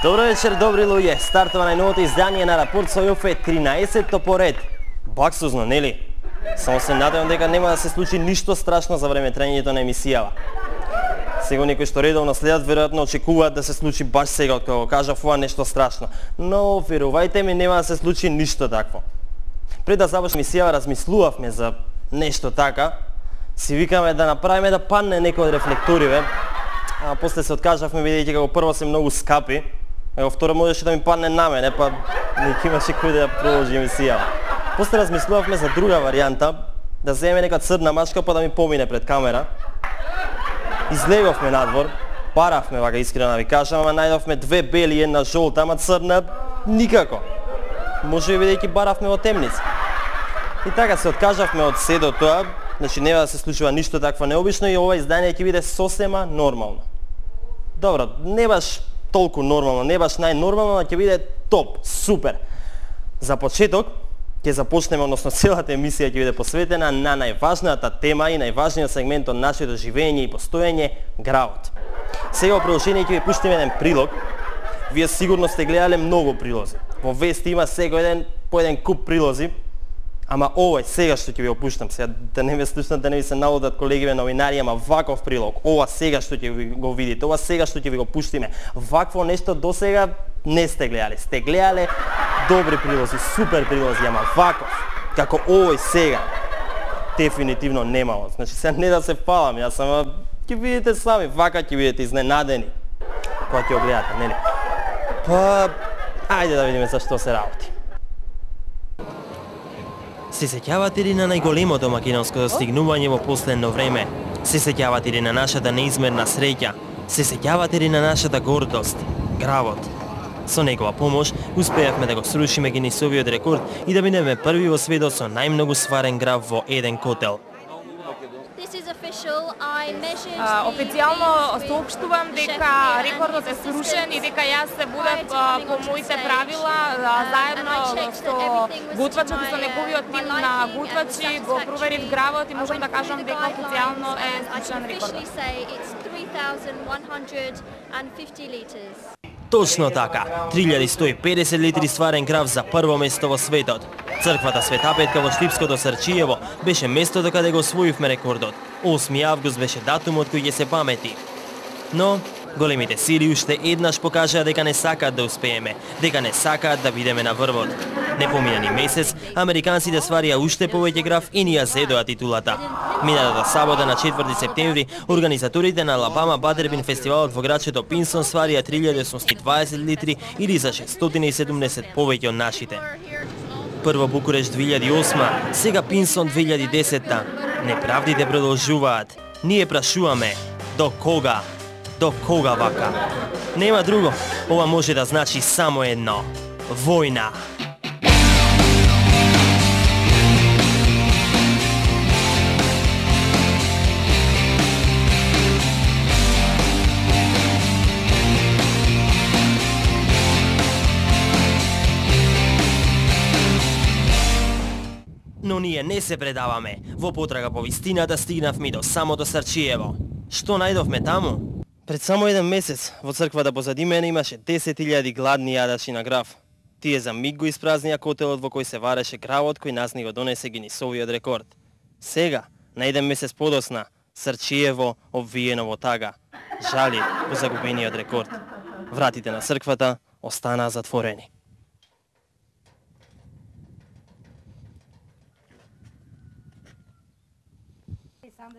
Добро вечер, добри луѓе. Стартува најновото издание на Рапорт Сојоф, 13-то поред. Баксузно, нели? Само се надевам дека нема да се случи ништо страшно за време траењето на емисијава. Сега некои што редовно следат веројатно очекуваат да се случи баш сега од кога кажав ова нешто страшно. Но верувајте ми, нема да се случи ништо такво. Пред да започне емисијава размислувавме за нешто така. Си викаме да направиме да падне некој од рефлекториве. А после се откажавме бидејќи како прво се многу скапи. Его второ можеше да ми падне на мене, па не имаше кој да продолжи емисијава. После размислувавме за друга варијанта, да земеме нека црна мачка па да ми помине пред камера. Излеговме надвор, паравме вака искрено да ви кажам, ама најдовме две бели и една жолта, ама црна никако. Може би бидејќи баравме во темница. И така се откажавме од седо тоа, значи нема да се случува ништо такво необично и ова издание ќе биде сосема нормално. Добро, не баш толку нормално, не баш најнормално, но ќе биде топ, супер. За почеток, ќе започнеме, односно целата емисија ќе биде посветена на најважната тема и најважниот сегмент од нашето живење и постоење, гравот. Сега во продолжение ќе ви пуштиме еден прилог. Вие сигурно сте гледале многу прилози. Во вести има секој ден по еден куп прилози. Ама овој сега што ќе ви опуштам, сега да не ме слушнат, да не ви се налудат колегиве новинари, ама ваков прилог, ова сега што ќе ви го видите, ова сега што ќе ви го пуштиме, вакво нешто досега не сте гледале. Сте гледале добри прилози, супер прилози, ама ваков, како овој сега, дефинитивно немало. Значи сега не да се фалам, јас сама ќе видите сами, вака ќе видите изненадени кога ќе го гледате, нели? Па, ајде да видиме за што се работи. Се сеќавате ли на најголемото македонско достигнување во последно време? Се сеќавате ли на нашата неизмерна среќа? Се сеќавате ли на нашата гордост? Гравот. Со негова помош успеавме да го срушиме Гинисовиот рекорд и да бидеме први во светот со најмногу сварен грав во еден котел. Официјално соопштувам дека рекордот е срушен и дека јас се будев по моите правила заедно со готвачот и со неговиот тим на готвачи го проверив гравот и можам да кажам дека официјално е срушен рекордот. Точно така, 3150 литри сварен грав за прво место во светот. Црквата Света Петка во Штипското Срчиево беше местото каде го освоивме рекордот. 8 август беше датумот кој ќе се памети. Но големите сили уште еднаш покажаа дека не сакаат да успееме, дека не сакаат да бидеме на врвот. Не помина ни месец, американците сварија уште повеќе грав и ни ја зедоа титулата. Минатата сабота на 4 септември, организаторите на Алабама Батербин фестивалот во градчето Пинсон сварија 3820 литри или за 670 повеќе од нашите. Прво Букурещ 2008, сега Пинсон 2010. Неправдите продолжуваат. Ние прашуваме, до кога? До кога вака? Нема друго, ова може да значи само едно. Војна. Но ние не се предаваме. Во потрага по вистината стигнавме до самото Срчиево. Што најдовме таму? Пред само еден месец во црквата позади мене имаше 10.000 гладни јадачи на грав. Тие за миг го испразнија котелот во кој се вареше гравот кој нас ни го донесе Гинисовиот рекорд. Сега, на еден месец подосна, Срчиево обвиено во тага. Жали по загубениот рекорд. Вратите на црквата останаа затворени.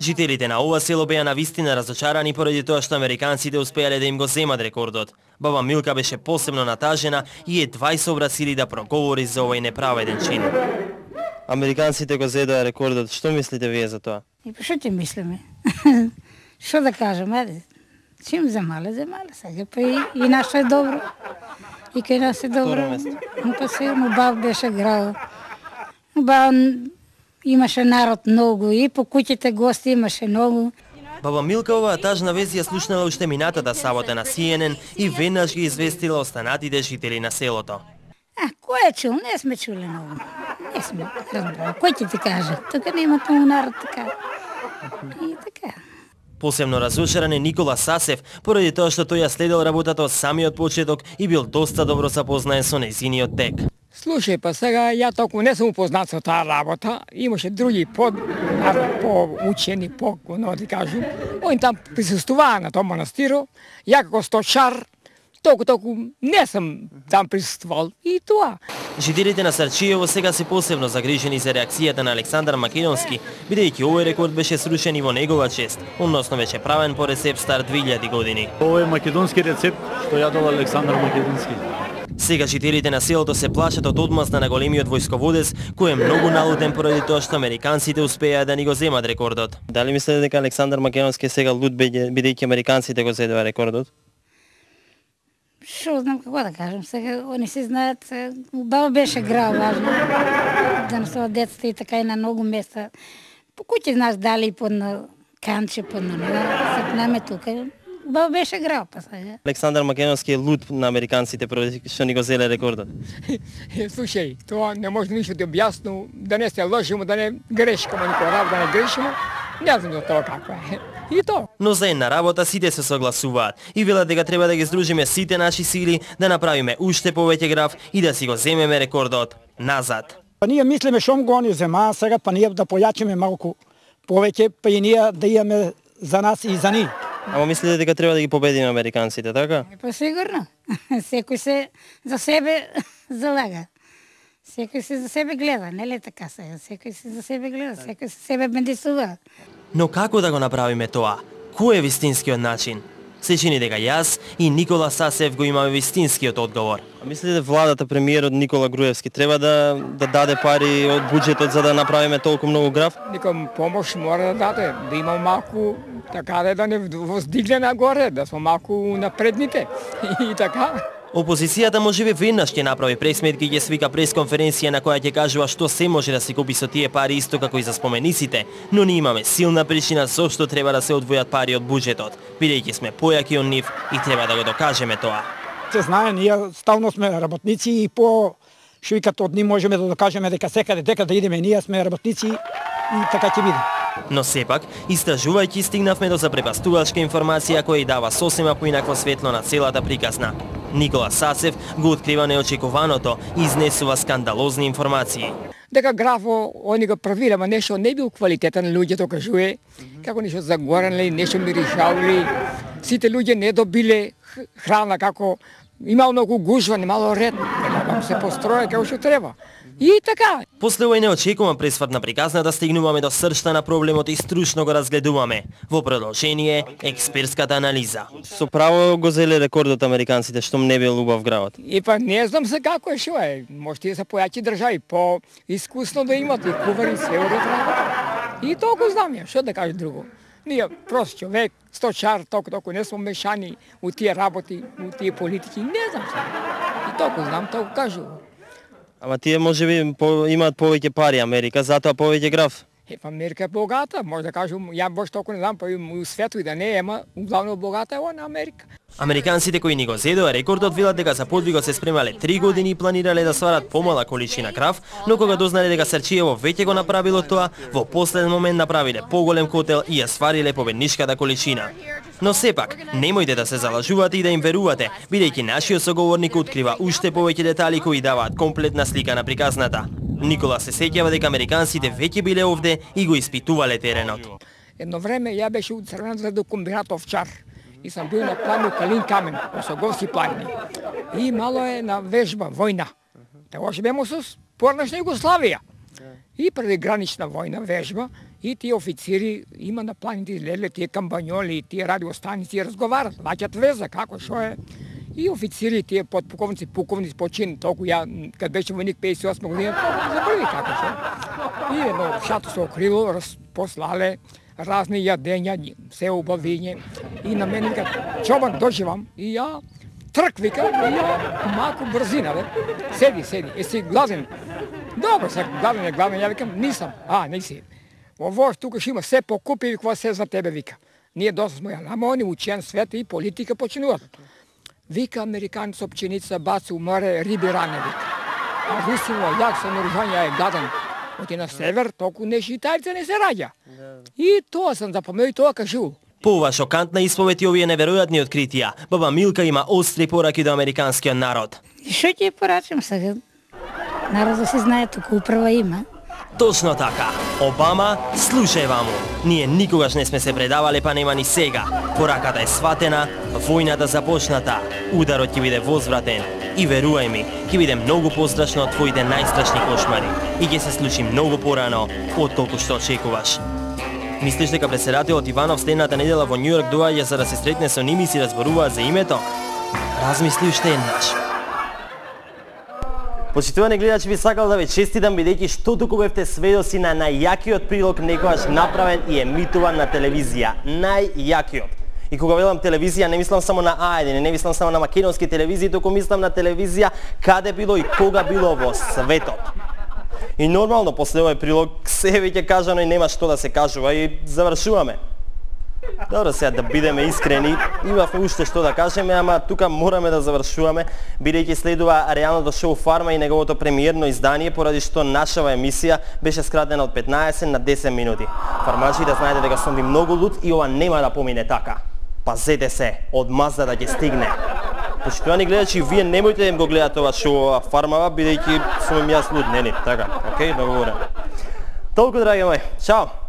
Жителите на ова село беа навистина разочарани поради тоа што американците успеале да им го земат рекордот. Баба Милка беше посебно натажена и едва се обрасили да проговори за овој неправеден чин. Американците го зедоа рекордот. Што мислите вие за тоа? И па што ќе мислиме? Што да кажем, ајде. Чим земале, сега па и нашо е добро. И кај нас е добро. Но па сигурно бав беше грав. Бав имаше народ многу и по куќите гости имаше многу. Баба Милка оваа тажна вест ја слушнала уште минатата сабота на CNN и веднаш ги известила останатите жители на селото. Кој е чул? Не сме чули многу. Не сме разбрали. Кој ќе ти каже? Тука нема таму народ така. И така. Посебно разочаран е Никола Сасев, поради тоа што тој ја следел работата од самиот почеток и бил доста добро запознаен со нејзиниот тек. Слушай, па сега ја толку не сум упознат со таа работа, имаше други по-учени, по-но да кажу. Они там присуствуваа на тоа манастиро, ја како сточар, толку не сум там присуствувал и тоа. Жителите на Сарчиево сега се посебно загрижени за реакцијата на Александар Македонски, бидејќи овој рекорд беше срушен и во негова чест, односно веќе правен по рецепт стар 2000 години. Овој е македонски рецепт што ја дал Александар Македонски. Сега жителите на селото се плашат од одмазна на големиот војсководец, кој е многу налутен поради тоа што американците успеа да ни го земат рекордот. Дали мислите дека Александар Македонски сега лут бидејќи американците го зедоа рекордот? Шо знам како да кажам, сега они се знаат, баба беше грал важно, да носува децата и така и на многу места. По куќи знаеш дали под на канче, под на сепнаме тука. Баба беше грал па сега. Александар Македонски е лут на американците поради што ни го зеле рекордот. Слушај, тоа не може ништо да објаснам, да не се лажимо, да не грешкаме никој раб, да не грешимо. Не знам за тоа какво е. И тоа. Но за една работа сите се согласуваат и велат дека треба да ги здружиме сите наши сили, да направиме уште повеќе граф и да си го земеме рекордот назад. Па ние мислиме шом го они земаа, сега па ние да појачиме малку повеќе, па и ние да имаме за нас и за нив. Ама мислите дека треба да ги победиме американците, така? Па сигурно. Секој се за себе залага. Секој се за себе гледа, нели така сега? Секој се за себе гледа, секој се себе бендисува. Но како да го направиме тоа? Кој е вистинскиот начин? Се чини дека јас и Никола Сасев го имаме вистинскиот одговор. А мислите владата, премиерот Никола Груевски треба да даде пари од буџетот за да направиме толку многу граф? Некој помош мора да даде, да има малку така да не воздигне нагоре, да сме малку напредните и така. Опозицијата можеби веднаш ќе направи пресметки и ќе свика пресконференција на која ќе кажува што се може да се купи со тие пари исто како и за спомениците, но ние имаме силна причина зошто треба да се одвојат пари од буџетот, бидејќи сме појаки од нив и треба да го докажеме тоа. Се знае, ние стално сме работници и по што викат од нив можеме да докажеме дека секаде дека да идеме, ние сме работници и така ќе биде. Но сепак, истражувајќи стигнавме до запрепастувачка информација која и дава сосема поинакво светло на целата приказна. Никола Сасев го открива неочекуваното и изнесува скандалозни информации. Дека графо, они го правиле, ама нешто не бил квалитетен луѓето кажуе, како нешто загоренли, нешто миришавли, сите луѓе не добиле храна, како имало многу гужва, немало ред, дека се построи како што треба. И така. После овој неочекуван пресврт на приказната стигнуваме до сршта на проблемот и стручно го разгледуваме. Во продолжение, експертската анализа. Со право го зеле рекордот американците, штом не бил убав градот. И па не знам се како е шо е. Може да се појачи држави, по-искусно да имат и кувари се уред работа. И толку знам ја, што да кажа друго. Ние прост човек, сточар, толку не сме мешани у тие работи, у тие политики, не знам се. И толку знам, толку кажу. Ама тие можеби имаат повеќе пари Америка, затоа повеќе граф. В Америка е богата, може да кажам, ја баш толку не знам, па и у свету и да не е, ама главно богата е на Америка. Американците кои ни го зедоа рекордот велат дека за подвигот се спремале 3 години и планирале да сварат помала количина крав, но кога дознале дека Сарчиево веќе го направило тоа, во последен момент направиле поголем котел и ја свариле победнишката количина. Но сепак, немојте да се залажувате и да им верувате, бидејќи нашиот соговорник открива уште повеќе детали кои даваат комплетна слика на приказната. Никола се сеќава дека американците веќе биле овде и го испитувале теренот. Едно време ја беше у Црвеното комбинат овчар и сам бил на плану Калин Камен, Осоговски планини. И мало е на вежба, војна. Тогаш бемо со порнашна Југославија. И преди гранична војна вежба, и тие официри има на планините излегле, тие камбањоли, тие радиостаници разговарат, ваќат веза, како шо е. И официри, тие подполковници, полковници по чин, толку ја, кад беше војник 58 година, забрали како шо. И едно шато се окрило, послале разни јадења, се убавиње. И на мене вика, чобан, доживам, и ја трк, вика, и ја малку брзина, бе. Седи, еси гладен. Добро, сега гладен, ја викам, нисам. Не си. Ово, тука ще има се покупи, какво се за тебе, вика. Ние доста сме, ама они учен свет и политика починуват. Вика, американец опченица баци у море, риби ране, вика. А русино, як со наружања е гаден. Оти на север, толку неши италица не се раѓа. И тоа сам запомнил и тоа кажу. По ова шокантна исповед и овие неверојатни откритија, баба Милка има остри пораки до американскиот народ. И што ќе порачам сега? Народот се знае, туку управа има. Точно така. Обама, слушај ваму. Ние никогаш не сме се предавале, па нема ни сега. Пораката е сватена, војната започната, ударот ќе биде возвратен. И верувај ми, ќе биде многу пострашно од твоите најстрашни кошмари. И ќе се случи многу порано од толку што очекуваш. Мислиш дека председателот Иванов следната недела во Њујорк доаѓа за да се сретне со ними и си разборуваат за името? Размисли уште еднаш. Почитувани гледачи, би сакал да ве честитам бидејќи што туку бевте сведоци на најјакиот прилог некогаш направен и емитуван на телевизија. Најјакиот. И кога велам телевизија, не мислам само на А1, не мислам само на македонски телевизии, туку мислам на телевизија каде било и кога било во светот. И нормално, после овој прилог, се веќе кажано и нема што да се кажува и завршуваме. Добро, сега да бидеме искрени, имавме уште што да кажеме, ама тука мораме да завршуваме, бидејќи следува реалното шоу Фарма и неговото премиерно издание, поради што нашава емисија беше скратена од 15 на 10 минути. Фармачи, да знаете дека сум ви многу луд и ова нема да помине така. Пазете се, од Маздата ќе стигне. Почитувани гледачи, вие немојте да им го гледате ова шоу Фармава, бидејќи сум им јас луд, нели? Така, окей, договорен. Толку, драги мои, чао!